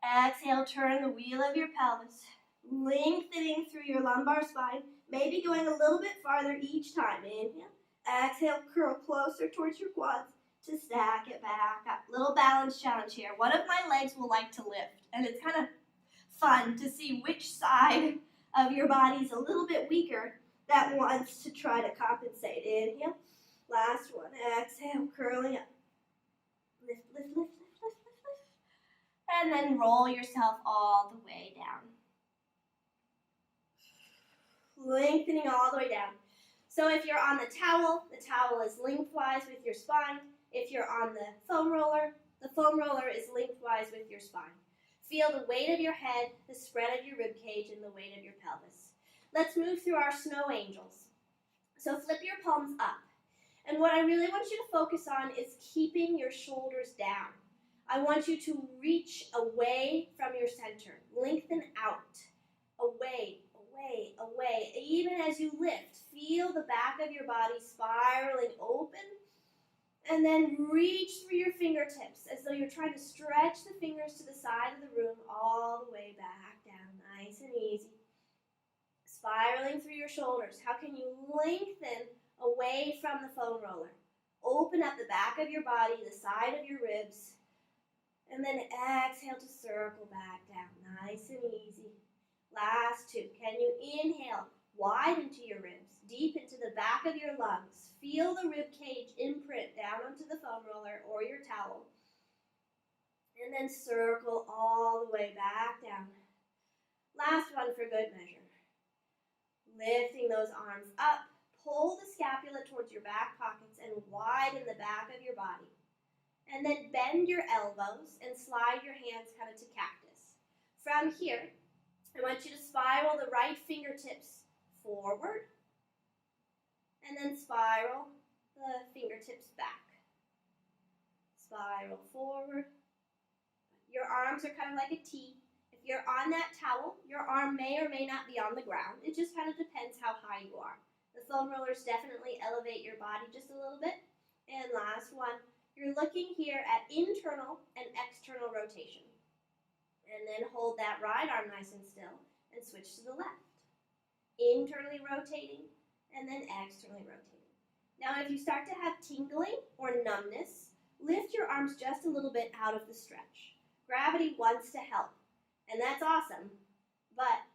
Exhale, turn the wheel of your pelvis, lengthening through your lumbar spine, maybe going a little bit farther each time. Inhale. Exhale, curl closer towards your quads to stack it back up. Little balance challenge here. One of my legs will like to lift, and it's kind of fun to see which side of your body is a little bit weaker that wants to try to compensate. Inhale. Last one. Exhale, curling up. Lift, lift, lift, lift, lift, lift, lift. And then roll yourself all the way down. Lengthening all the way down. So if you're on the towel is lengthwise with your spine. If you're on the foam roller is lengthwise with your spine. Feel the weight of your head, the spread of your rib cage, and the weight of your pelvis. Let's move through our snow angels. So flip your palms up. And what I really want you to focus on is keeping your shoulders down. I want you to reach away from your center. Lengthen out. Away, away, away. Even as you lift, feel the back of your body spiraling open. And then reach through your fingertips as though you're trying to stretch the fingers to the side of the room all the way back down. Nice and easy. Spiraling through your shoulders. How can you lengthen away from the foam roller? Open up the back of your body, the side of your ribs. And then exhale to circle back down. Nice and easy. Last two. Can you inhale? Widen to your ribs, deep into the back of your lungs. Feel the rib cage imprint down onto the foam roller or your towel. And then circle all the way back down. Last one for good measure. Lifting those arms up. Pull the scapula towards your back pockets and widen the back of your body. And then bend your elbows and slide your hands kind of to cactus. From here, I want you to spiral the right fingertips forward, and then spiral the fingertips back. Spiral forward. Your arms are kind of like a T. If you're on that towel, your arm may or may not be on the ground. It just kind of depends how high you are. The foam rollers definitely elevate your body just a little bit. And last one, you're looking here at internal and external rotation. And then hold that right arm nice and still and switch to the left. Internally rotating, and then externally rotating. Now, if you start to have tingling or numbness, lift your arms just a little bit out of the stretch. Gravity wants to help, and that's awesome, but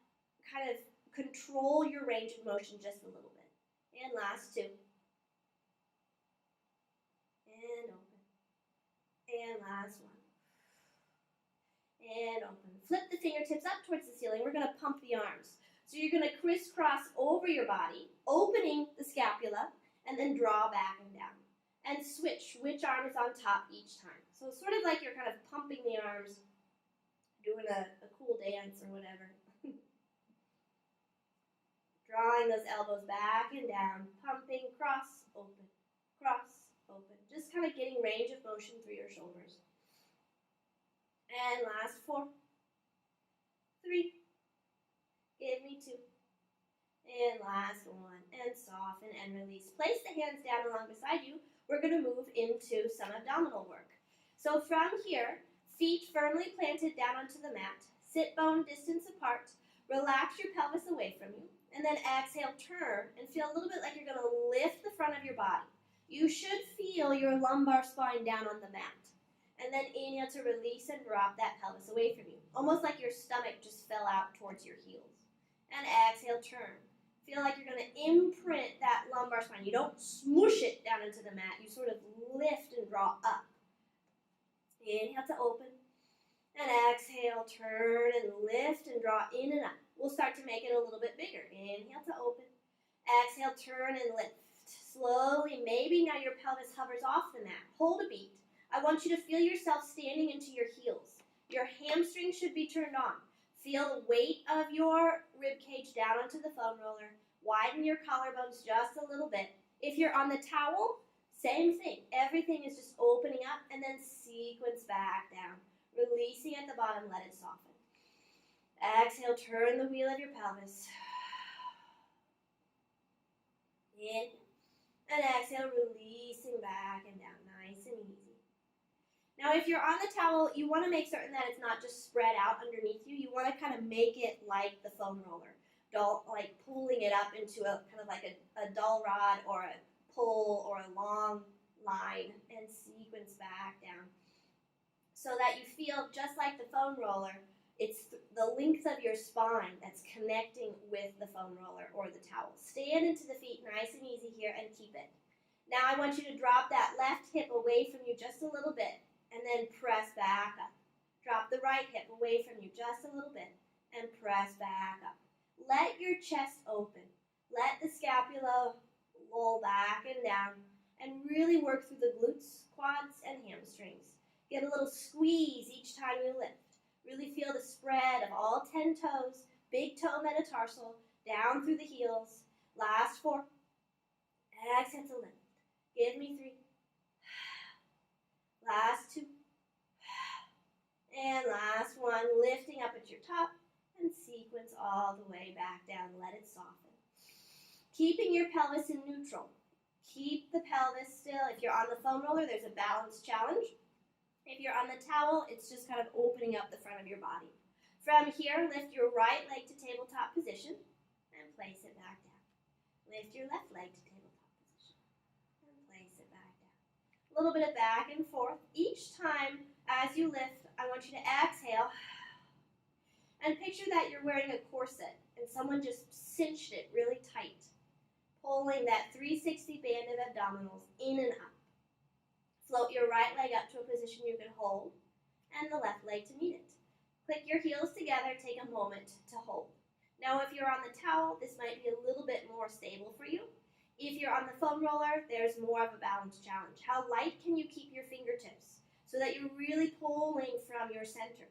kind of control your range of motion just a little bit. And last two. And open. And last one. And open. Flip the fingertips up towards the ceiling. We're going to pump the arms. So you're going to crisscross over your body, opening the scapula, and then draw back and down. And switch which arm is on top each time. So it's sort of like you're kind of pumping the arms, doing a cool dance or whatever. Drawing those elbows back and down, pumping, cross, open, cross, open. Just kind of getting range of motion through your shoulders. And last 4, 3, give me 2, and last 1, and soften and release. Place the hands down along beside you. We're going to move into some abdominal work. So from here, feet firmly planted down onto the mat, sit bone distance apart, relax your pelvis away from you, and then exhale, turn, and feel a little bit like you're going to lift the front of your body. You should feel your lumbar spine down on the mat. And then inhale to release and drop that pelvis away from you. Almost like your stomach just fell out towards your heels. And exhale, turn. Feel like you're going to imprint that lumbar spine. You don't smoosh it down into the mat. You sort of lift and draw up. Inhale to open. And exhale, turn and lift and draw in and up. We'll start to make it a little bit bigger. Inhale to open. Exhale, turn and lift. Slowly, maybe now your pelvis hovers off the mat. Hold a beat. I want you to feel yourself standing into your heels. Your hamstrings should be turned on. Feel the weight of your rib cage down onto the foam roller. Widen your collarbones just a little bit. If you're on the towel, same thing. Everything is just opening up and then sequence back down. Releasing at the bottom, let it soften. Exhale, turn the wheel of your pelvis. In and exhale, releasing back and down. Nice and easy. Now, if you're on the towel, you want to make certain that it's not just spread out underneath you. You want to kind of make it like the foam roller, like pulling it up into a kind of like a dull rod or a pull or a long line and sequence back down so that you feel just like the foam roller. It's the length of your spine that's connecting with the foam roller or the towel. Stand into the feet nice and easy here and keep it. Now I want you to drop that left hip away from you just a little bit and then press back up. Drop the right hip away from you just a little bit and press back up. Let your chest open. Let the scapula roll back and down and really work through the glutes, quads, and hamstrings. Get a little squeeze each time you lift. Really feel the spread of all 10 toes, big toe metatarsal, down through the heels. Last 4. Exhale to lift. Give me 3. Last 2. And last 1. Lifting up at your top and sequence all the way back down. Let it soften. Keeping your pelvis in neutral. Keep the pelvis still. If you're on the foam roller, there's a balance challenge. If you're on the towel, it's just kind of opening up the front of your body. From here, lift your right leg to tabletop position and place it back down. Lift your left leg to tabletop position and place it back down. A little bit of back and forth. Each time as you lift, I want you to exhale and picture that you're wearing a corset and someone just cinched it really tight, pulling that 360 band of abdominals in and up. Float your right leg up to a position you can hold, and the left leg to meet it. Click your heels together, take a moment to hold. Now if you're on the towel, this might be a little bit more stable for you. If you're on the foam roller, there's more of a balance challenge. How light can you keep your fingertips so that you're really pulling from your center?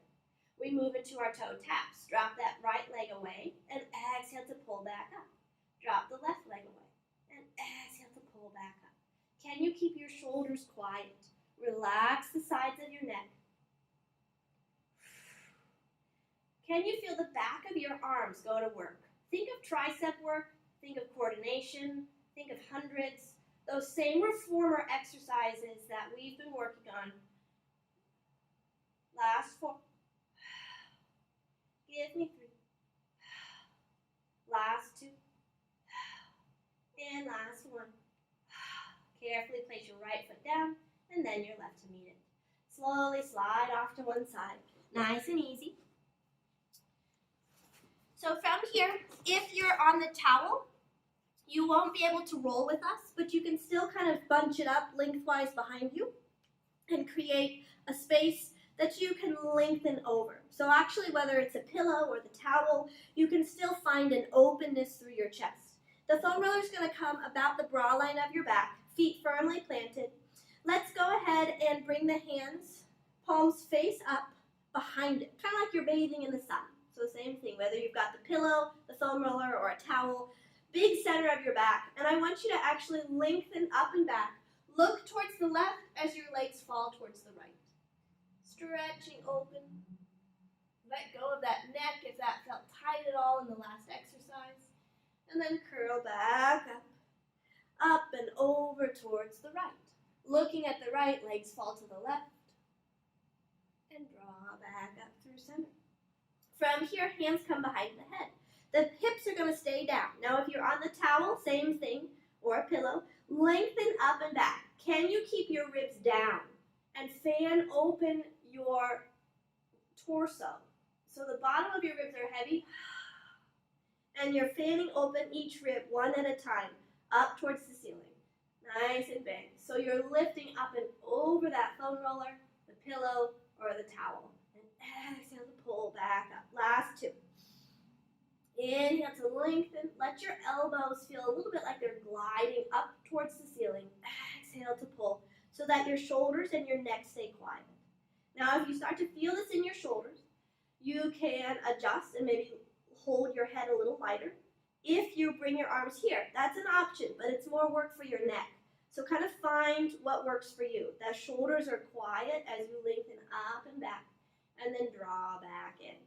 We move into our toe taps. Drop that right leg away and exhale to pull back up. Drop the left leg away and exhale to pull back up. Can you keep your shoulders quiet? Relax the sides of your neck. Can you feel the back of your arms go to work? Think of tricep work, think of coordination, think of hundreds, those same reformer exercises that we've been working on. Last 4. Give me 3. Last 2. And last 1. Carefully place your right foot down and then your left to meet it. Slowly slide off to one side. Nice and easy. So from here, if you're on the towel, you won't be able to roll with us, but you can still kind of bunch it up lengthwise behind you and create a space that you can lengthen over. So actually, whether it's a pillow or the towel, you can still find an openness through your chest. The foam roller is going to come about the bra line of your back, feet firmly planted. Let's go ahead and bring the hands, palms face up behind it, kind of like you're bathing in the sun. So same thing, whether you've got the pillow, the foam roller, or a towel, big center of your back. And I want you to actually lengthen up and back. Look towards the left as your legs fall towards the right. Stretching open. Let go of that neck if that felt tight at all in the last exercise. And then curl back up and over towards the right. Looking at the right, legs fall to the left. And draw back up through center. From here, hands come behind the head. The hips are going to stay down. Now, if you're on the towel, same thing, or a pillow, lengthen up and back. Can you keep your ribs down and fan open your torso? So the bottom of your ribs are heavy, and you're fanning open each rib one at a time, up towards the ceiling. Nice and big. So you're lifting up and over that foam roller, the pillow, or the towel. And exhale to pull back up. Last 2. Inhale to lengthen. Let your elbows feel a little bit like they're gliding up towards the ceiling. Exhale to pull so that your shoulders and your neck stay quiet. Now, if you start to feel this in your shoulders, you can adjust and maybe hold your head a little lighter. If you bring your arms here, that's an option, but it's more work for your neck. So kind of find what works for you. The shoulders are quiet as you lengthen up and back, and then draw back in.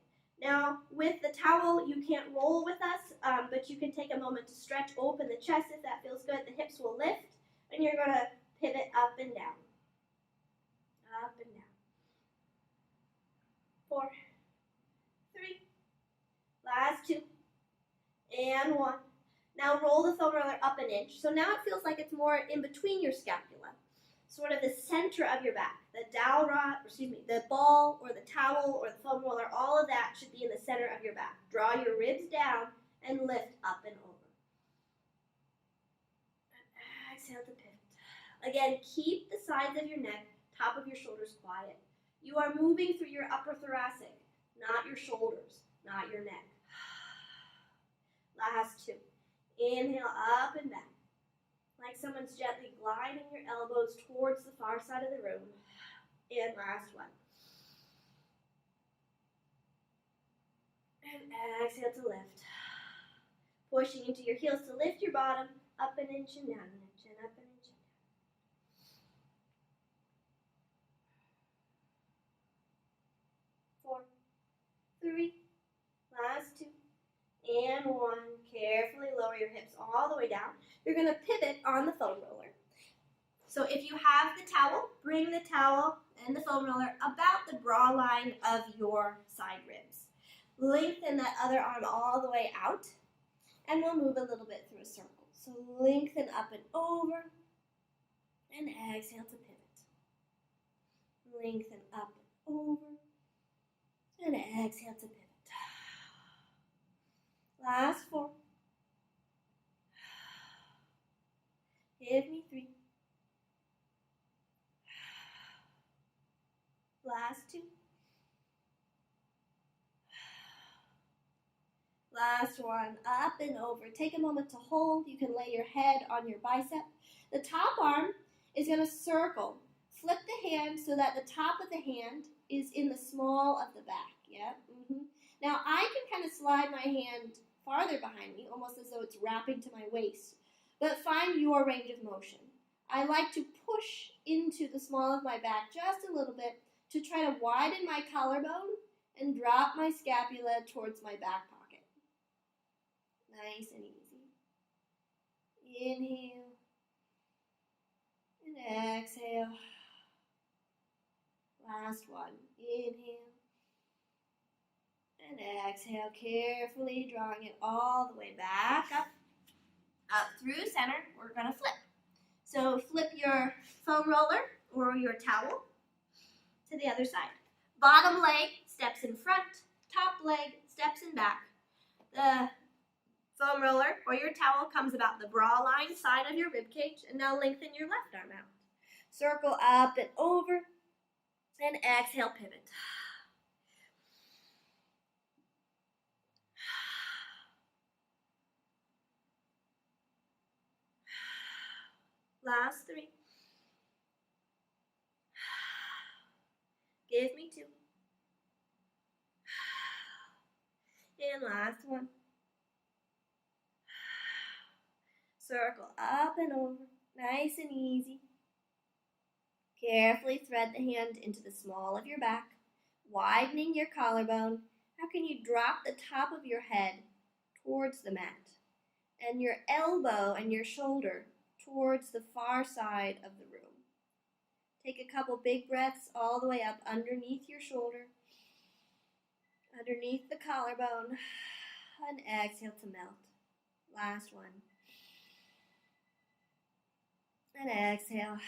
Now, with the towel, you can't roll with us, but you can take a moment to stretch open the chest if that feels good. The hips will lift, and you're going to pivot up and down. Up and down. 4, 3, last 2, and 1. Now roll the foam roller up an inch. So now it feels like it's more in between your scapula, sort of the center of your back. The dowel rod, the ball or the towel or the foam roller, all of that should be in the center of your back. Draw your ribs down and lift up and over. And exhale to pivot. Again, keep the sides of your neck, top of your shoulders quiet. You are moving through your upper thoracic, not your shoulders, not your neck. Last 2. Inhale up and back, like someone's gently gliding your elbows towards the far side of the room. And last 1. And exhale to lift. Pushing into your heels to lift your bottom, up an inch and down an inch, and up an inch and down. 4, 3, last 2, and 1. Carefully lower your hips all the way down. You're going to pivot on the foam roller. So if you have the towel, bring the towel and the foam roller about the bra line of your side ribs. Lengthen that other arm all the way out, and we'll move a little bit through a circle. So lengthen up and over, and exhale to pivot. Lengthen up and over, and exhale to pivot. Last 4. Give me 3. Last 2. Last 1. Up and over. Take a moment to hold. You can lay your head on your bicep. The top arm is going to circle. Flip the hand so that the top of the hand is in the small of the back. Yeah. Now I can kind of slide my hand farther behind me, almost as though it's wrapping to my waist. But find your range of motion. I like to push into the small of my back just a little bit to try to widen my collarbone and drop my scapula towards my back pocket. Nice and easy. Inhale and exhale. Last 1. Inhale and exhale, carefully drawing it all the way back up through center. We're going to flip. So flip your foam roller or your towel to the other side. Bottom leg steps in front, top leg steps in back. The foam roller or your towel comes about the bra line side of your rib cage, and now lengthen your left arm out. Circle up and over, and exhale, pivot. Last 3. Give me 2. And last 1. Circle up and over, nice and easy. Carefully thread the hand into the small of your back, widening your collarbone. How can you drop the top of your head towards the mat and your elbow and your shoulder towards the far side of the room? Take a couple big breaths all the way up underneath your shoulder, underneath the collarbone, and exhale to melt. Last 1. And exhale.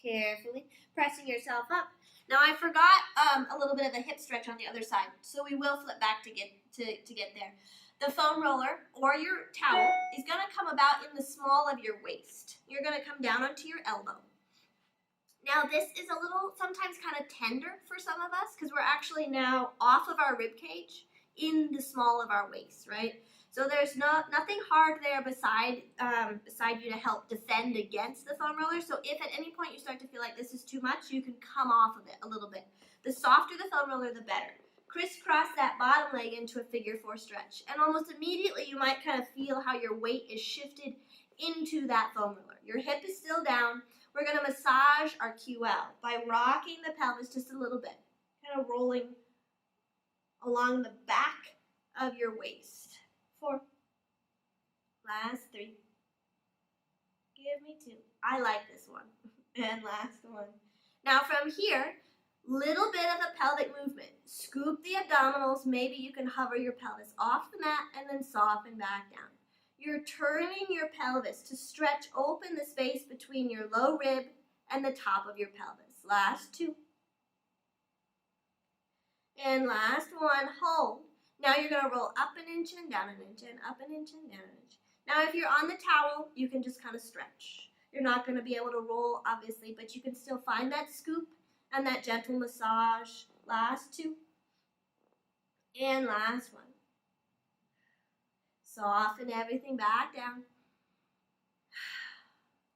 Carefully pressing yourself up. Now I forgot a little bit of a hip stretch on the other side, so we will flip back to get there. The foam roller or your towel is going to come about in the small of your waist. You're going to come down onto your elbow. Now this is a little sometimes kind of tender for some of us because we're actually now off of our rib cage in the small of our waist, right? So there's nothing hard there beside you to help defend against the foam roller. So if at any point you start to feel like this is too much, you can come off of it a little bit. The softer the foam roller, the better. Crisscross that bottom leg into a figure 4 stretch. And almost immediately you might kind of feel how your weight is shifted into that foam roller. Your hip is still down. We're going to massage our QL by rocking the pelvis just a little bit. Kind of rolling along the back of your waist. 4. Last 3. Give me 2. I like this one. And last 1. Now from here, little bit of a pelvic movement. Scoop the abdominals. Maybe you can hover your pelvis off the mat and then soften back down. You're turning your pelvis to stretch open the space between your low rib and the top of your pelvis. Last 2. And last 1, hold. Now you're going to roll up an inch and down an inch and up an inch and down an inch. Now if you're on the towel, you can just kind of stretch. You're not going to be able to roll, obviously, but you can still find that scoop and that gentle massage. Last 2. And last 1. Soften everything back down.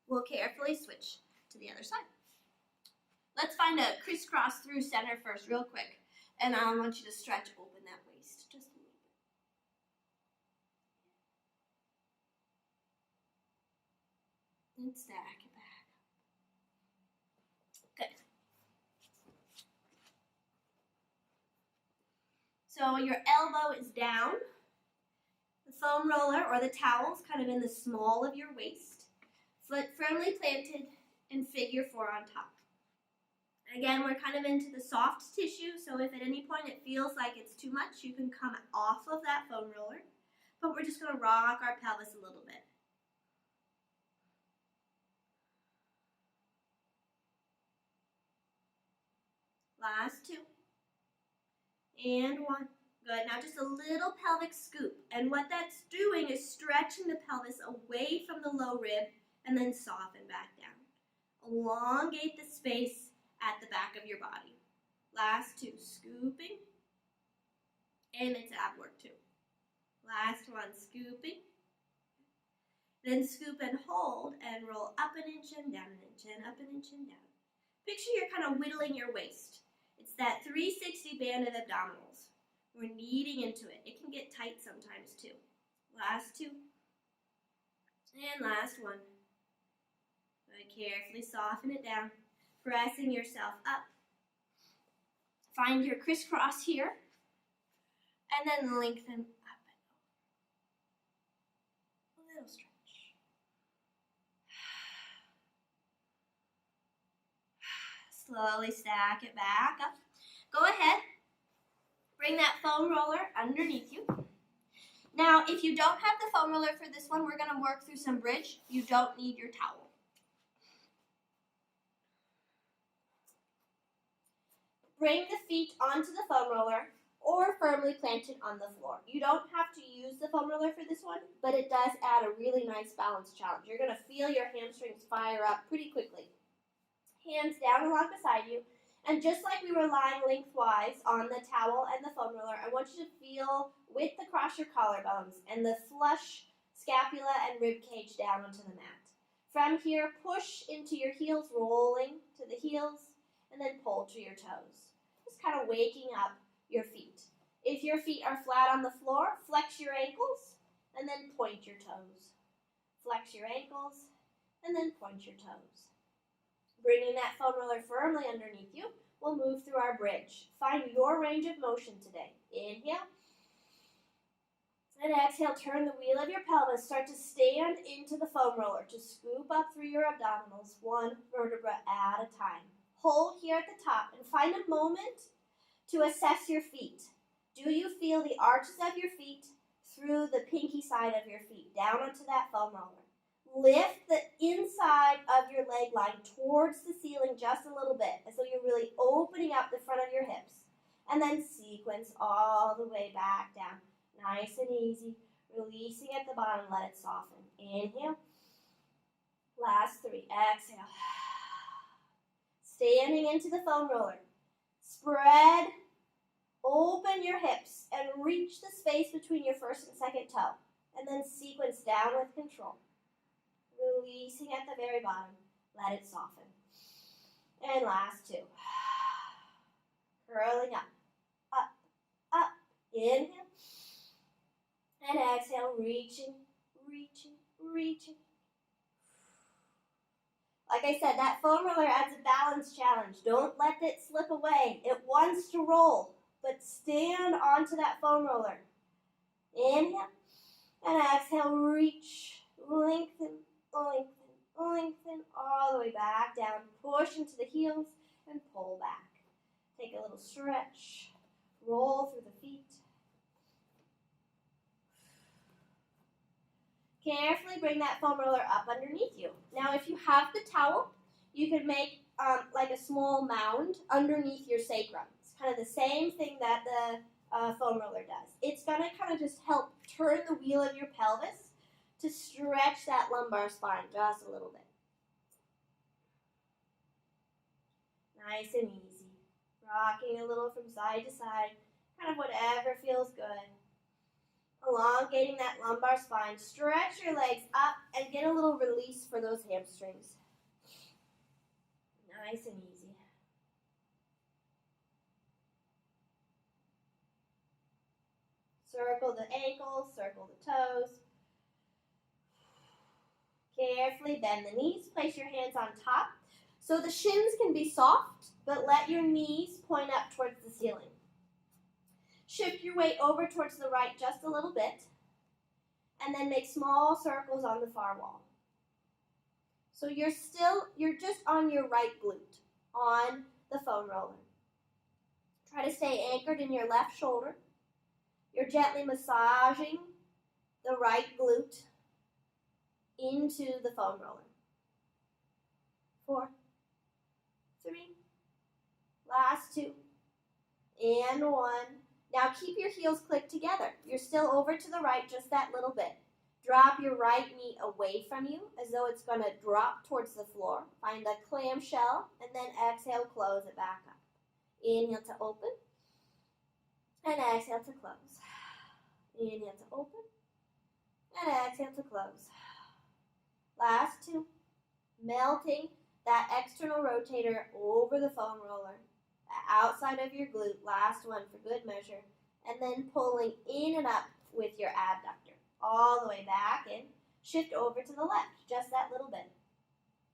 We'll carefully switch to the other side. Let's find a crisscross through center first real quick. And I want you to stretch open that waist just a little bit. And stack it back. Good. So your elbow is down. The foam roller or the towel's kind of in the small of your waist. Foot firmly planted and figure 4 on top. Again, we're kind of into the soft tissue, so if at any point it feels like it's too much, you can come off of that foam roller. But we're just going to rock our pelvis a little bit. Last 2. And 1. Good. Now just a little pelvic scoop. And what that's doing is stretching the pelvis away from the low rib and then soften back down. Elongate the space at the back of your body. Last 2, scooping, and it's ab work too. Last 1, scooping, then scoop and hold and roll up an inch and down an inch and up an inch and down. Picture you're kind of whittling your waist. It's that 360 band of abdominals. We're kneading into it. It can get tight sometimes too. Last 2, and last 1. Carefully soften it down. Pressing yourself up. Find your crisscross here. And then lengthen up and over. A little stretch. Slowly stack it back up. Go ahead. Bring that foam roller underneath you. Now, if you don't have the foam roller for this one, we're going to work through some bridge. You don't need your towel. Bring the feet onto the foam roller or firmly planted on the floor. You don't have to use the foam roller for this one, but it does add a really nice balance challenge. You're going to feel your hamstrings fire up pretty quickly. Hands down along beside you. And just like we were lying lengthwise on the towel and the foam roller, I want you to feel width across your collarbones and the flush scapula and rib cage down onto the mat. From here, push into your heels, rolling to the heels, and then pull to your toes. Just kind of waking up your feet. If your feet are flat on the floor, flex your ankles and then point your toes. Flex your ankles and then point your toes. Bringing that foam roller firmly underneath you, we'll move through our bridge. Find your range of motion today. Inhale. And exhale, turn the wheel of your pelvis. Start to stand into the foam roller. Just scoop up through your abdominals, 1 vertebra at a time. Hold here at the top and find a moment to assess your feet. Do you feel the arches of your feet through the pinky side of your feet, down onto that foam roller? Lift the inside of your leg line towards the ceiling just a little bit, as though you're really opening up the front of your hips. And then sequence all the way back down. Nice and easy. Releasing at the bottom, let it soften. Inhale. Last 3. Exhale. Standing into the foam roller. Spread, open your hips, and reach the space between your first and second toe. And then sequence down with control. Releasing at the very bottom. Let it soften. And last 2. Curling up, up, up. Inhale. And exhale, reaching, reaching, reaching. Like I said, that foam roller adds a balance challenge. Don't let it slip away. It wants to roll, but stand onto that foam roller. Inhale, and exhale, reach, lengthen, lengthen, lengthen, all the way back down. Push into the heels and pull back. Take a little stretch. Roll through the feet. Carefully bring that foam roller up underneath you. Now, if you have the towel, you can make like a small mound underneath your sacrum. It's kind of the same thing that the foam roller does. It's going to kind of just help turn the wheel of your pelvis to stretch that lumbar spine just a little bit. Nice and easy. Rocking a little from side to side, kind of whatever feels good. Elongating that lumbar spine. Stretch your legs up and get a little release for those hamstrings. Nice and easy. Circle the ankles, circle the toes. Carefully bend the knees. Place your hands on top. So the shins can be soft, but let your knees point up towards the ceiling. Shift your weight over towards the right just a little bit, and then make small circles on the far wall. So you're just on your right glute, on the foam roller. Try to stay anchored in your left shoulder. You're gently massaging the right glute into the foam roller. 4, 3, last 2, and 1. Now keep your heels clicked together. You're still over to the right just that little bit. Drop your right knee away from you as though it's going to drop towards the floor. Find a clam shell and then exhale, close it back up. Inhale to open and exhale to close. Inhale to open and exhale to close. Last 2. Melting that external rotator over the foam roller, the outside of your glute, last one for good measure, and then pulling in and up with your abductor, all the way back in. Shift over to the left, just that little bit.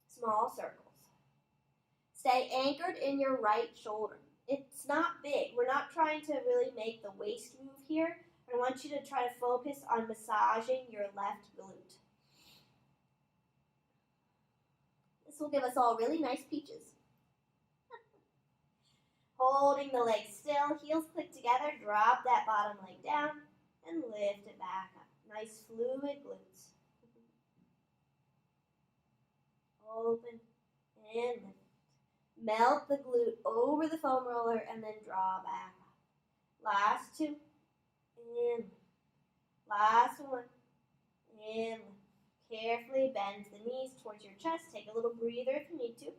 Small circles. Stay anchored in your right shoulder. It's not big. We're not trying to really make the waist move here. I want you to try to focus on massaging your left glute. This will give us all really nice peaches. Holding the legs still, heels click together, drop that bottom leg down, and lift it back up. Nice fluid glutes. Open and lift. Melt the glute over the foam roller and then draw back up. Last 2, and lift. Last 1, and lift. Carefully bend the knees towards your chest. Take a little breather if you need to.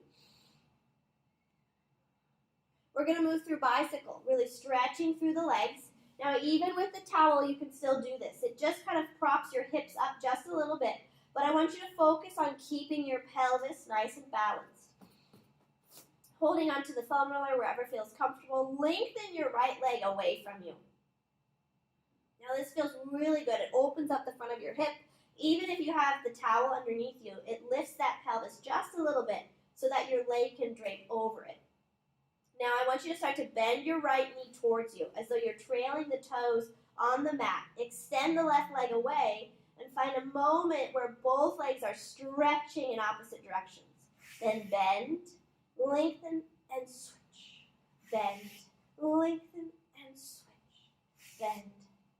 We're going to move through bicycle, really stretching through the legs. Now, even with the towel, you can still do this. It just kind of props your hips up just a little bit. But I want you to focus on keeping your pelvis nice and balanced. Holding onto the foam roller wherever feels comfortable. Lengthen your right leg away from you. Now, this feels really good. It opens up the front of your hip. Even if you have the towel underneath you, it lifts that pelvis just a little bit so that your leg can drape over it. Now I want you to start to bend your right knee towards you as though you're trailing the toes on the mat. Extend the left leg away and find a moment where both legs are stretching in opposite directions. Then bend, lengthen, and switch. Bend, lengthen, and switch. Bend,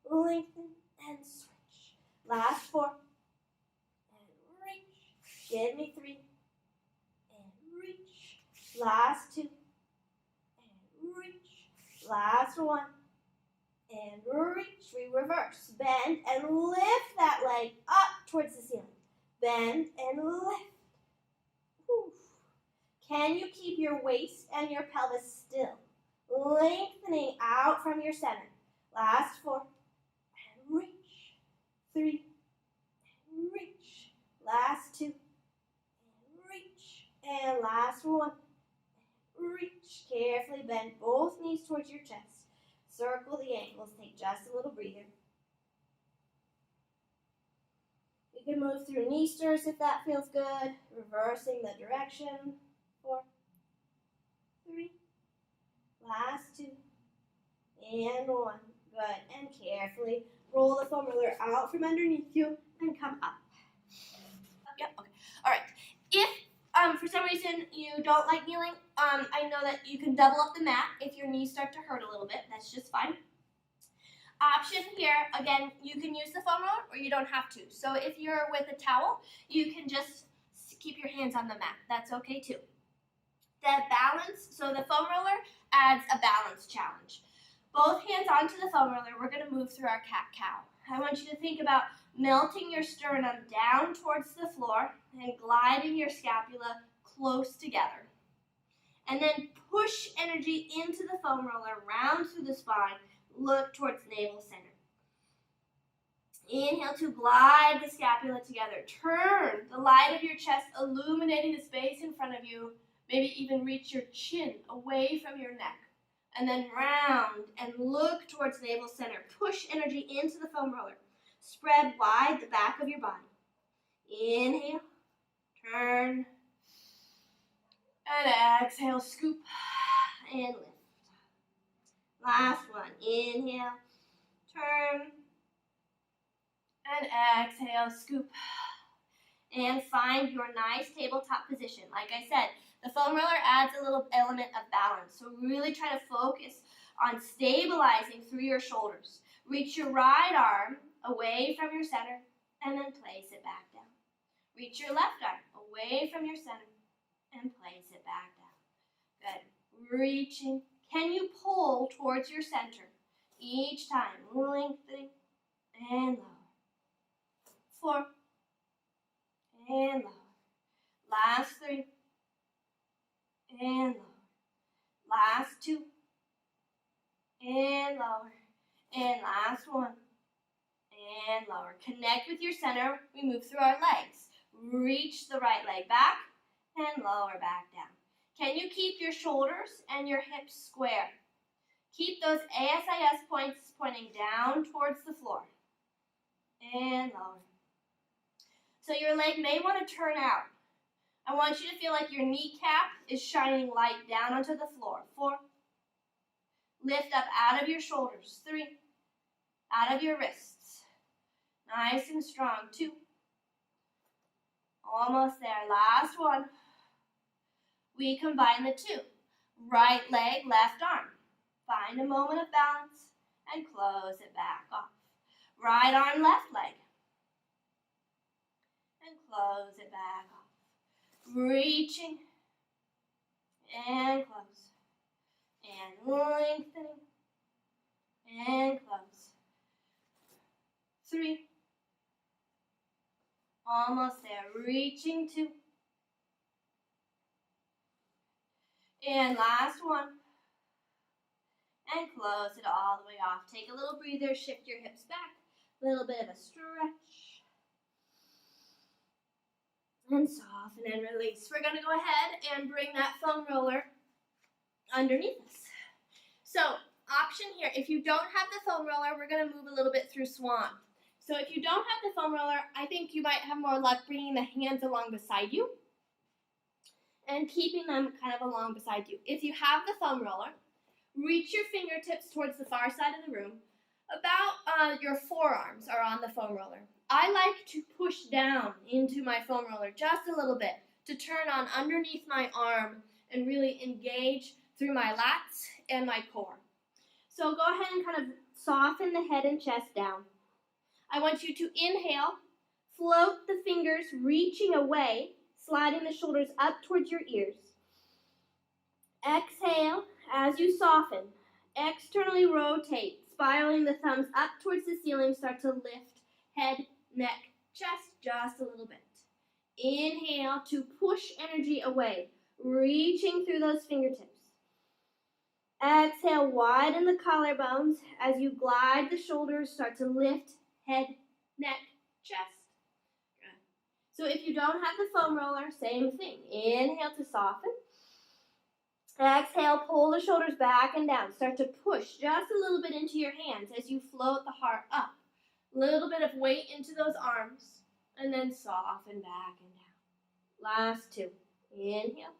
lengthen, and switch. Last 4. And reach. Give me 3. And reach. Last 2. And reach. Last 1. And reach. We reverse. Bend and lift that leg up towards the ceiling. Bend and lift. Whew. Can you keep your waist and your pelvis still? Lengthening out from your center. Last 4. And reach. 3. And reach. Last 2. And reach. And last 1. And reach. Carefully bend both knees towards your chest. Circle the ankles. Take just a little breather. You can move through knee stirs if that feels good. Reversing the direction. 4. 3. Last 2. And 1. Good. And carefully roll the foam roller out from underneath you and come up. Yep. Okay. All right. If for some reason you don't like kneeling, I know that you can double up the mat if your knees start to hurt a little bit. That's just fine. Option here, again, you can use the foam roller or you don't have to. So if you're with a towel, you can just keep your hands on the mat. That's okay too. The balance, so the foam roller adds a balance challenge. Both hands onto the foam roller, we're going to move through our cat-cow. I want you to think about melting your sternum down towards the floor and gliding your scapula close together. And then push energy into the foam roller, round through the spine, look towards navel center. Inhale to glide the scapula together. Turn the light of your chest, illuminating the space in front of you. Maybe even reach your chin away from your neck. And then round and look towards navel center. Push energy into the foam roller. Spread wide the back of your body. Inhale, turn, and exhale, scoop, and lift. Last one, inhale, turn, and exhale, scoop. And find your nice tabletop position. Like I said, the foam roller adds a little element of balance. So really try to focus on stabilizing through your shoulders. Reach your right arm away from your center and then place it back down. Reach your left arm away from your center and place it back down. Good. Reaching. Can you pull towards your center each time? Lengthening and lower. 4 and lower. Last 3 and lower. Last 2 and lower. And last 1 and lower. Connect with your center. We move through our legs. Reach the right leg back and lower back down. Can you keep your shoulders and your hips square? Keep those ASIS points pointing down towards the floor. And lower. So your leg may want to turn out. I want you to feel like your kneecap is shining light down onto the floor. 4. Lift up out of your shoulders. 3. Out of your wrists. Nice and strong. 2. Almost there. Last 1. We combine the 2. Right leg, left arm. Find a moment of balance and close it back off. Right arm, left leg. And close it back off. Reaching and close. And lengthening and close. 3. Almost there. Reaching 2. And last 1. And close it all the way off. Take a little breather, shift your hips back. A little bit of a stretch. And soften and release. We're going to go ahead and bring that foam roller underneath us. So, option here, if you don't have the foam roller, we're going to move a little bit through swan. So if you don't have the foam roller, I think you might have more luck bringing the hands along beside you and keeping them kind of along beside you. If you have the foam roller, reach your fingertips towards the far side of the room. About your forearms are on the foam roller. I like to push down into my foam roller just a little bit to turn on underneath my arm and really engage through my lats and my core. So go ahead and kind of soften the head and chest down. I want you to inhale, float the fingers reaching away, sliding the shoulders up towards your ears. Exhale as you soften. Externally rotate, spiraling the thumbs up towards the ceiling. Start to lift head, neck, chest just a little bit. Inhale to push energy away, reaching through those fingertips. Exhale, widen the collarbones as you glide the shoulders. Start to lift head, neck, chest. Good. So if you don't have the foam roller, same thing. Inhale to soften. Exhale, pull the shoulders back and down. Start to push just a little bit into your hands as you float the heart up. A little bit of weight into those arms, and then soften back and down. Last 2. Inhale.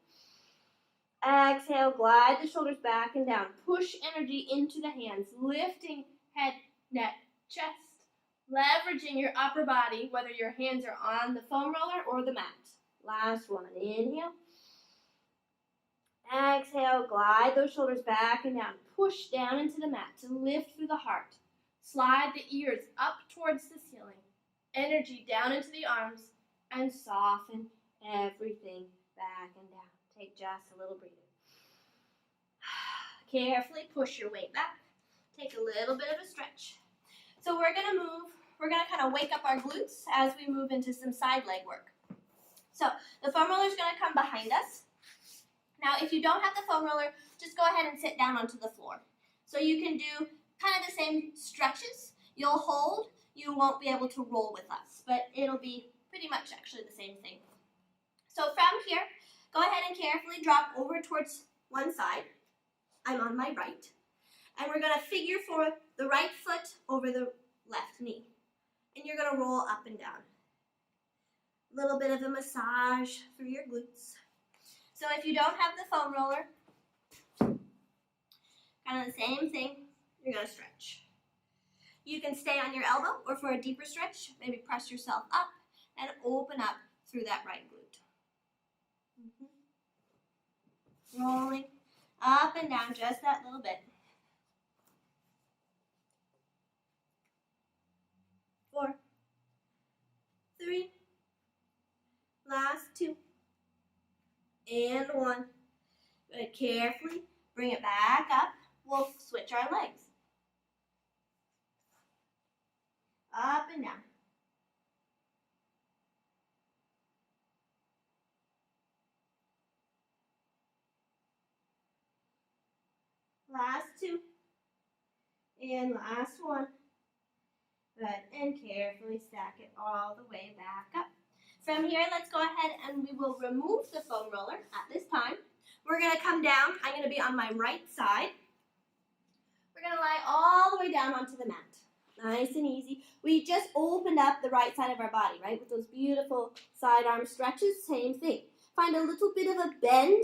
Exhale, glide the shoulders back and down. Push energy into the hands, lifting head, neck, chest, leveraging your upper body, whether your hands are on the foam roller or the mat. Last one. Inhale. Exhale. Glide those shoulders back and down. Push down into the mat to lift through the heart. Slide the ears up towards the ceiling. Energy down into the arms and soften everything back and down. Take just a little breather. Carefully push your weight back. Take a little bit of a stretch. So we're going to move. We're going to kind of wake up our glutes as we move into some side leg work. So the foam roller is going to come behind us. Now, if you don't have the foam roller, just go ahead and sit down onto the floor. So you can do kind of the same stretches. You'll hold. You won't be able to roll with us, but it'll be pretty much actually the same thing. So from here, go ahead and carefully drop over towards one side. I'm on my right. And we're going to figure for the right foot over the left knee. And you're going to roll up and down. A little bit of a massage through your glutes. So if you don't have the foam roller, kind of the same thing, you're going to stretch. You can stay on your elbow, or for a deeper stretch, maybe press yourself up and open up through that right glute. Rolling up and down just that little bit. 4, 3, last 2, and 1. Good. Carefully bring it back up. We'll switch our legs. Up and down. Last 2. And last 1. Good. And carefully stack it all the way back up. From here, let's go ahead and we will remove the foam roller at this time. We're going to come down. I'm going to be on my right side. We're going to lie all the way down onto the mat. Nice and easy. We just opened up the right side of our body, right? With those beautiful side arm stretches, same thing. Find a little bit of a bend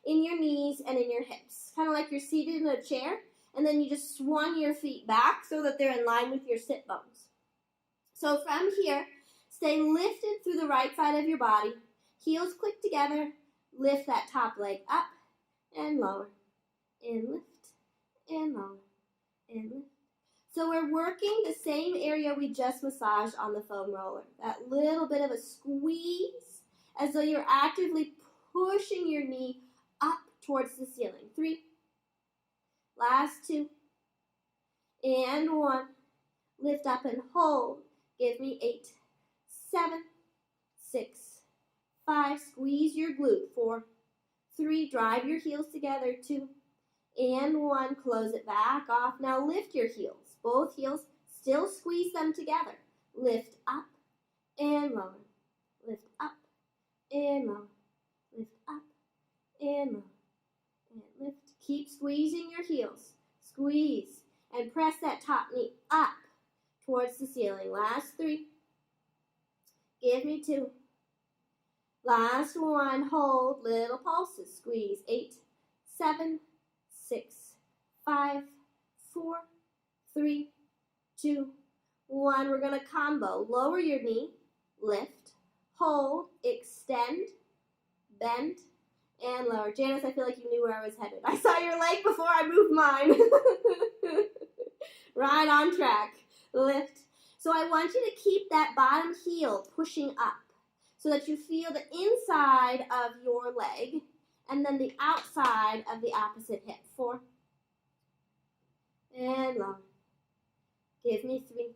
in your knees and in your hips. Kind of like you're seated in a chair, and then you just swung your feet back so that they're in line with your sit bones. So from here, stay lifted through the right side of your body. Heels click together. Lift that top leg up and lower. And lift and lower and lift. So we're working the same area we just massaged on the foam roller. That little bit of a squeeze as though you're actively pushing your knee up towards the ceiling. 3. Last 2. And 1. Lift up and hold. Give me 8, 7, 6, 5. Squeeze your glute. 4, 3. Drive your heels together. 2. And 1. Close it back off. Now lift your heels. Both heels, still squeeze them together. Lift up and lower. Lift up and lower. Lift up and lower. And lift. Keep squeezing your heels. Squeeze. And press that top knee up towards the ceiling. Last 3. Give me 2. Last 1. Hold. Little pulses. Squeeze. 8, 7, 6, 5, 4, 3, 2, 1. We're going to combo. Lower your knee, lift, hold, extend, bend, and lower. Janice, I feel like you knew where I was headed. I saw your leg before I moved mine. Right on track. Lift. So I want you to keep that bottom heel pushing up so that you feel the inside of your leg and then the outside of the opposite hip. 4. And lower. Give me 3.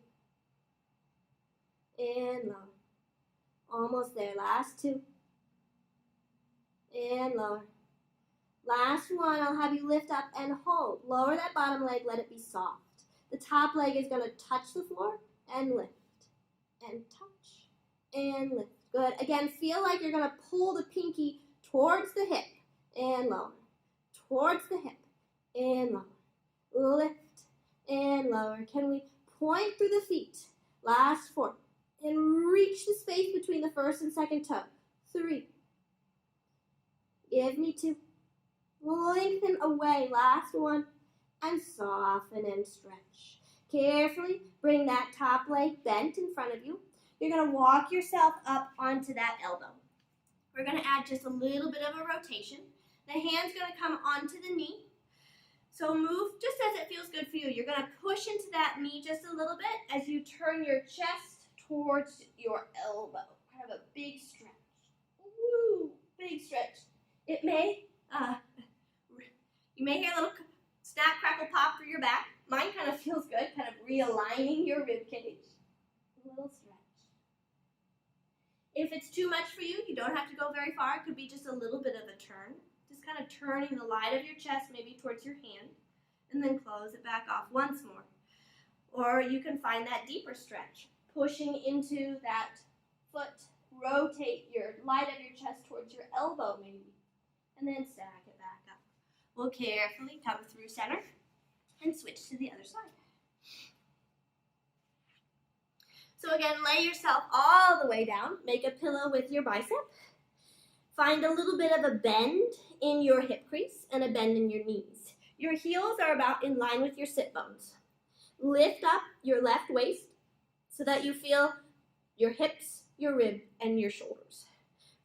And lower. Almost there. Last 2. And lower. Last 1, I'll have you lift up and hold. Lower that bottom leg, let it be soft. The top leg is going to touch the floor and lift. And touch and lift. Good. Again, feel like you're going to pull the pinky towards the hip and lower. Towards the hip and lower. Lift and lower. Can we point through the feet? Last 4. And reach the space between the first and second toe. 3. Give me 2. Lengthen away. Last 1. And soften and stretch. Carefully bring that top leg bent in front of you. You're going to walk yourself up onto that elbow. We're going to add just a little bit of a rotation. The hand's going to come onto the knee. So move just as it feels good for you. You're going to push into that knee just a little bit as you turn your chest towards your elbow. Kind of a big stretch. Woo, big stretch. It may, you may hear a little snap, crackle, pop through your back. Mine kind of feels good, kind of realigning your rib cage. A little stretch. If it's too much for you, you don't have to go very far. It could be just a little bit of a turn. Just kind of turning the light of your chest maybe towards your hand, and then close it back off once more. Or you can find that deeper stretch, pushing into that foot, rotate your light of your chest towards your elbow maybe, and then stack it back up. We'll carefully come through center and switch to the other side. So again, lay yourself all the way down. Make a pillow with your bicep. Find a little bit of a bend in your hip crease and a bend in your knees. Your heels are about in line with your sit bones. Lift up your left waist so that you feel your hips, your rib, and your shoulders.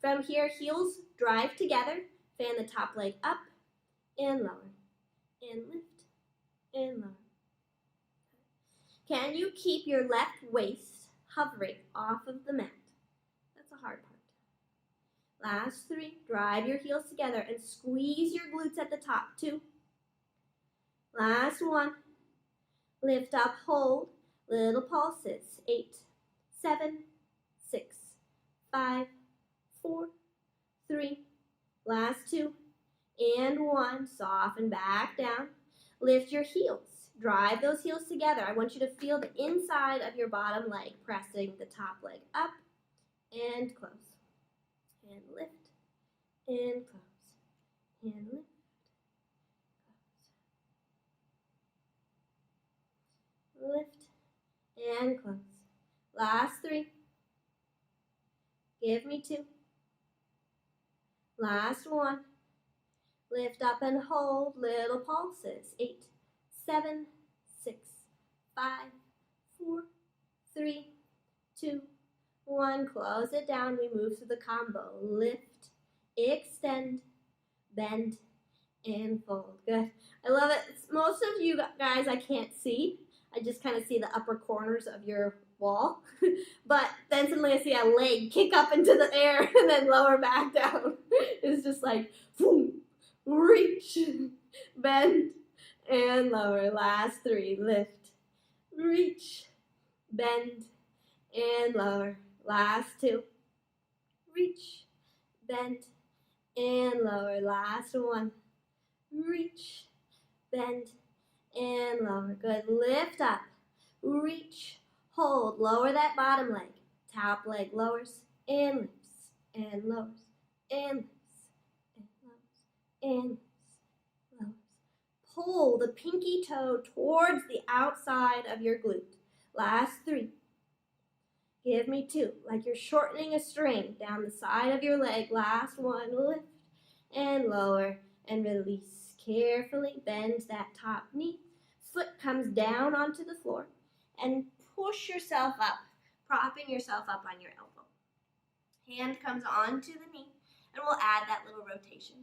From here, heels drive together. Fan the top leg up and lower, and lift and lower. Can you keep your left waist hovering off of the mat? That's a hard part. Last 3, drive your heels together and squeeze your glutes at the top. 2. Last 1, lift up, hold, little pulses. 8, 7, 6, 5, 4, 3, last 2, and 1. Soften back down. Lift your heels. Drive those heels together. I want you to feel the inside of your bottom leg pressing the top leg up and close. And lift, and close, and lift, close. Lift, and close. Last 3. Give me 2. Last 1. Lift up and hold, little pulses. 8, 7, 6, 5, 4, 3, 2, 1, close it down. We move through the combo. Lift, extend, bend, and fold. Good. I love it. Most of you guys I can't see. I just kind of see the upper corners of your wall. But then suddenly I see a leg kick up into the air and then lower back down. It's just like, boom, reach, bend, and lower. Last 3. Lift, reach, bend, and lower. Last 2. Reach, bend, and lower. Last 1. Reach, bend, and lower. Good. Lift up, reach, hold. Lower that bottom leg. Top leg lowers and lifts and lowers and lifts and lowers and lifts, lowers. Pull the pinky toe towards the outside of your glute. Last 3. Give me 2, like you're shortening a string down the side of your leg. Last 1, lift and lower and release. Carefully bend that top knee. Foot comes down onto the floor and push yourself up, propping yourself up on your elbow. Hand comes onto the knee and we'll add that little rotation.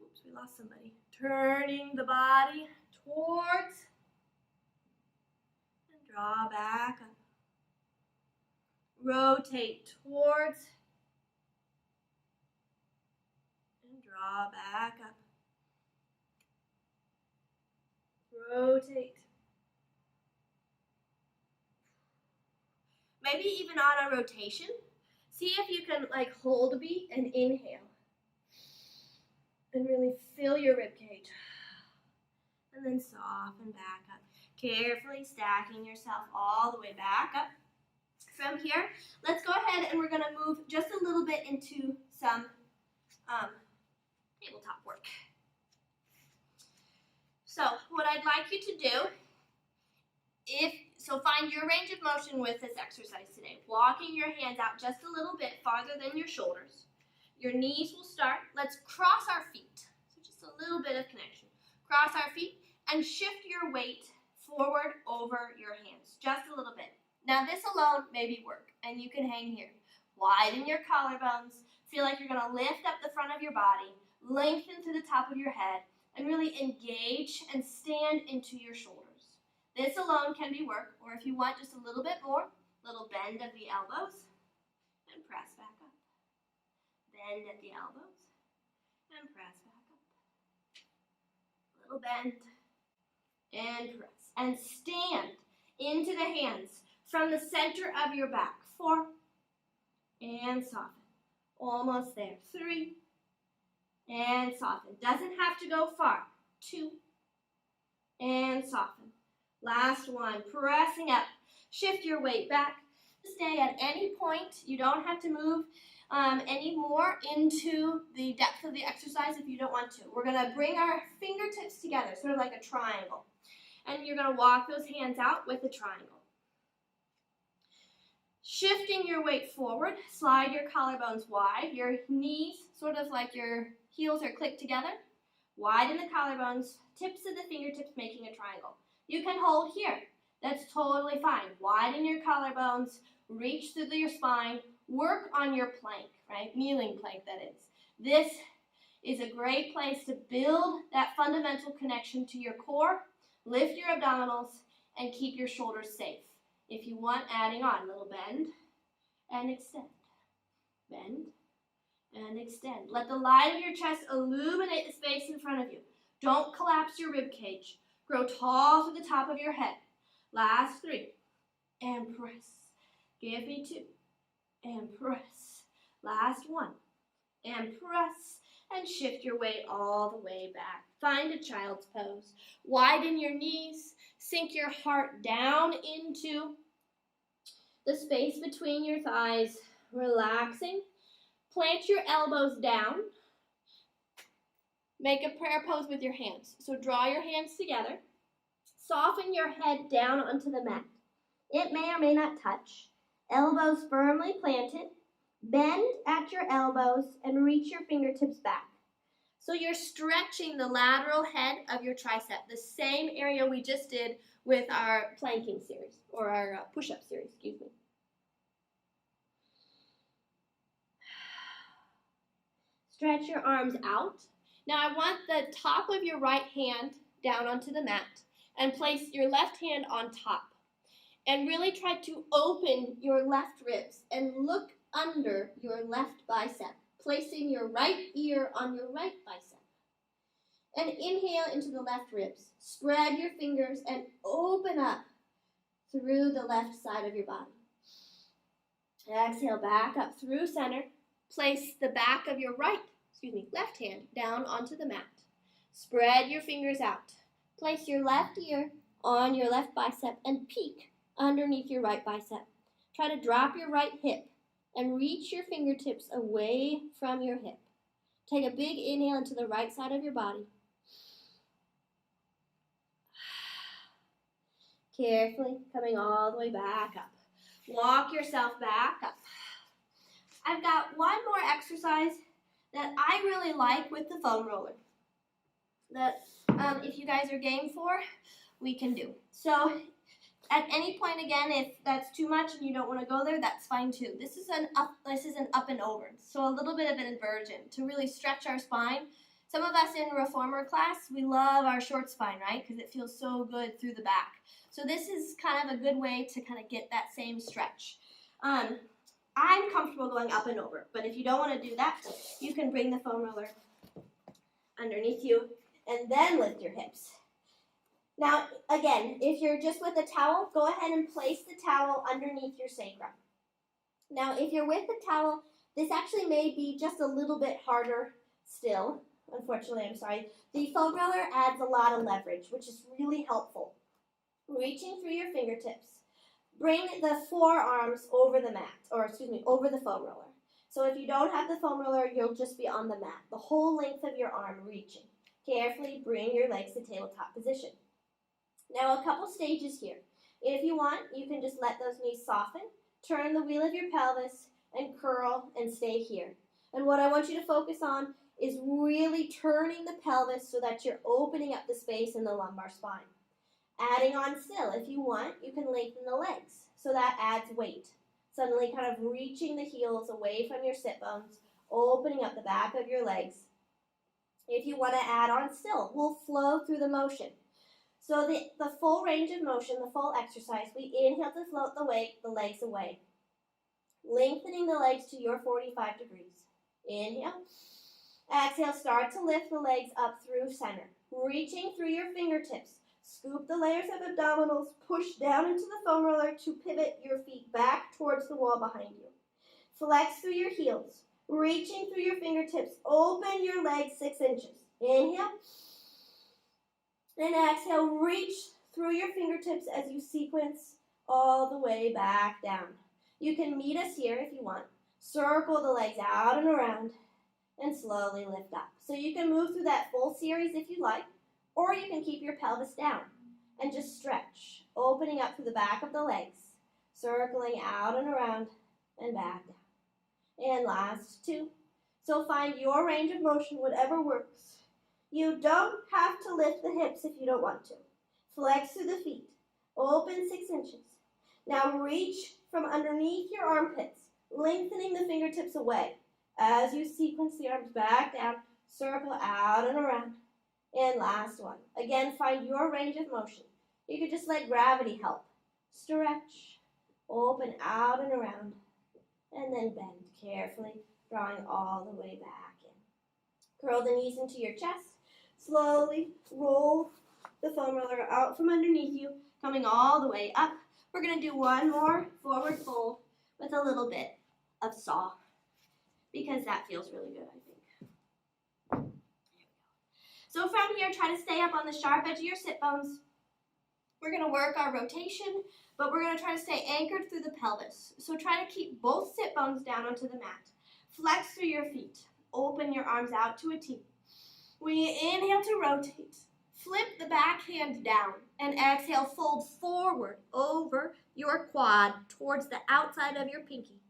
Oops, we lost somebody. Turning the body towards and draw back up. Rotate towards and draw back up. Rotate. Maybe even on a rotation, see if you can like hold a beat and inhale. And really fill your rib cage. And then soften back up. Carefully stacking yourself all the way back up. From here, let's go ahead and we're going to move just a little bit into some tabletop work. So what I'd like you to do, find your range of motion with this exercise today. Walking your hands out just a little bit farther than your shoulders. Your knees will start. Let's cross our feet. So just a little bit of connection. Cross our feet and shift your weight forward over your hands, just a little bit. Now this alone may be work, and you can hang here. Widen your collarbones, Feel like you're going to lift up the front of your body, lengthen to the top of your head, and really engage and stand into your shoulders. This alone can be work, or if you want just a little bit more, little bend of the elbows, and press back up. Bend at the elbows, and press back up. Little bend, and press. And stand into the hands from the center of your back. 4, and soften. Almost there. 3, and soften. Doesn't have to go far. 2, and soften. Last one, pressing up. Shift your weight back. Stay at any point. You don't have to move any more into the depth of the exercise if you don't want to. We're going to bring our fingertips together, sort of like a triangle. And you're going to walk those hands out with the triangle. Shifting your weight forward, slide your collarbones wide. Your knees, sort of like your heels are clicked together. Widen the collarbones, tips of the fingertips making a triangle. You can hold here. That's totally fine. Widen your collarbones, reach through your spine, work on your plank, right? Kneeling plank, that is. This is a great place to build that fundamental connection to your core, lift your abdominals, and keep your shoulders safe. If you want, adding on a little bend and extend. Bend and extend. Let the light of your chest illuminate the space in front of you. Don't collapse your rib cage. Grow tall to the top of your head. Last 3. And press. Give me 2. And press. Last 1. And press. And shift your weight all the way back. Find a child's pose. Widen your knees. Sink your heart down into the space between your thighs. Relaxing. Plant your elbows down. Make a prayer pose with your hands. So draw your hands together. Soften your head down onto the mat. It may or may not touch. Elbows firmly planted. Bend at your elbows and reach your fingertips back. So you're stretching the lateral head of your tricep, the same area we just did with our planking series, or our push-up series, excuse me. Stretch your arms out. Now I want the top of your right hand down onto the mat and place your left hand on top. And really try to open your left ribs and look under your left bicep, placing your right ear on your right bicep. And inhale into the left ribs. Spread your fingers and open up through the left side of your body. Exhale back up through center. Place the back of your left hand down onto the mat. Spread your fingers out. Place your left ear on your left bicep and peek underneath your right bicep. Try to drop your right hip and reach your fingertips away from your hip. Take a big inhale into the right side of your body. Carefully coming all the way back up. Walk yourself back up. I've got one more exercise that I really like with the foam roller that if you guys are game for, we can do. So at any point, again, if that's too much and you don't want to go there, that's fine too. This is an up and over, so a little bit of an inversion to really stretch our spine. Some of us in reformer class, we love our short spine, right? Because it feels so good through the back. So this is kind of a good way to kind of get that same stretch. I'm comfortable going up and over, but if you don't want to do that, you can bring the foam roller underneath you and then lift your hips. Now, again, if you're just with a towel, go ahead and place the towel underneath your sacrum. Now, if you're with the towel, this actually may be just a little bit harder still. Unfortunately, I'm sorry. The foam roller adds a lot of leverage, which is really helpful. Reaching through your fingertips. Bring the forearms over the mat, over the foam roller. So if you don't have the foam roller, you'll just be on the mat. The whole length of your arm reaching. Carefully bring your legs to tabletop position. Now a couple stages here. If you want, you can just let those knees soften, turn the wheel of your pelvis, and curl and stay here. And what I want you to focus on is really turning the pelvis so that you're opening up the space in the lumbar spine. Adding on still, if you want, you can lengthen the legs. So that adds weight. Suddenly kind of reaching the heels away from your sit bones, opening up the back of your legs. If you want to add on still, we'll flow through the motion. So the full range of motion, the full exercise, we inhale to float the legs away. Lengthening the legs to your 45 degrees. Inhale. Exhale, start to lift the legs up through center. Reaching through your fingertips. Scoop the layers of abdominals. Push down into the foam roller to pivot your feet back towards the wall behind you. Flex through your heels. Reaching through your fingertips. Open your legs 6 inches. Inhale. And exhale, reach through your fingertips as you sequence all the way back down. You can meet us here if you want. Circle the legs out and around and slowly lift up. So you can move through that full series if you like, or you can keep your pelvis down and just stretch, opening up through the back of the legs, circling out and around and back down. And last 2. So find your range of motion, whatever works. You don't have to lift the hips if you don't want to. Flex through the feet. Open 6 inches. Now reach from underneath your armpits, lengthening the fingertips away. As you sequence the arms back down, circle out and around. And last one. Again, find your range of motion. You could just let gravity help. Stretch, open out and around, and then bend carefully, drawing all the way back in. Curl the knees into your chest. Slowly roll the foam roller out from underneath you, coming all the way up. We're going to do one more forward fold with a little bit of saw, because that feels really good, I think. There we go. So from here, try to stay up on the sharp edge of your sit bones. We're going to work our rotation, but we're going to try to stay anchored through the pelvis. So try to keep both sit bones down onto the mat. Flex through your feet. Open your arms out to a T. We inhale to rotate. Flip the back hand down and exhale, fold forward over your quad towards the outside of your pinky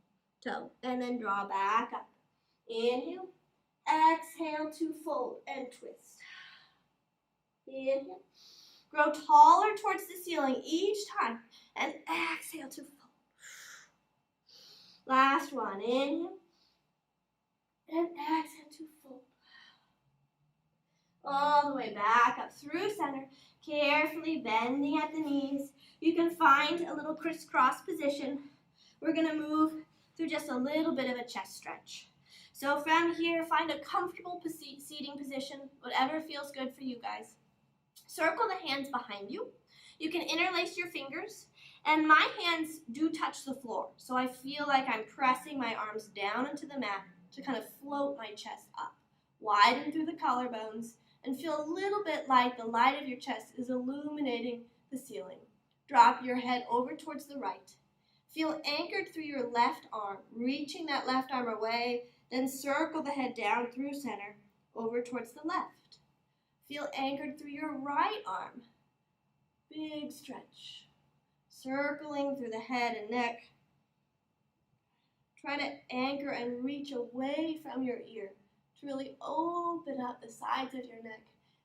toe, and then draw back up. Inhale, exhale to fold and twist. Inhale, grow taller towards the ceiling each time, and exhale to fold. Last one, inhale, and exhale to fold. All the way back up through center, carefully bending at the knees. You can find a little crisscross position. We're going to move through just a little bit of a chest stretch. So from here, find a comfortable seating position, whatever feels good for you guys. Circle the hands behind you. You can interlace your fingers, and my hands do touch the floor, so I feel like I'm pressing my arms down into the mat to kind of float my chest up. Widen through the collarbones, and feel a little bit like the light of your chest is illuminating the ceiling. Drop your head over towards the right. Feel anchored through your left arm, reaching that left arm away, then circle the head down through center, over towards the left. Feel anchored through your right arm. Big stretch. Circling through the head and neck. Try to anchor and reach away from your ear to really open up the sides of your neck.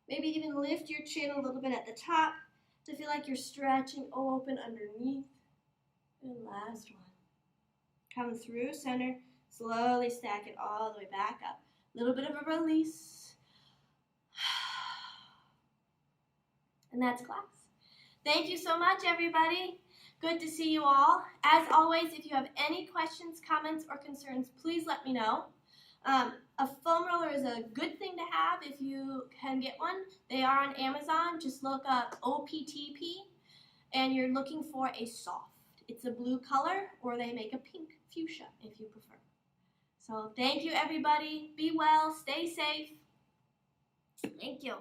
Maybe even lift your chin a little bit at the top to feel like you're stretching open underneath. And last one. Come through center, slowly stack it all the way back up. A little bit of a release. And that's class. Thank you so much, everybody. Good to see you all. As always, if you have any questions, comments, or concerns, please let me know. A foam roller is a good thing to have if you can get one. They are on Amazon. Just look up OPTP, and you're looking for a soft. It's a blue color, or they make a pink fuchsia if you prefer. So thank you, everybody. Be well. Stay safe. Thank you.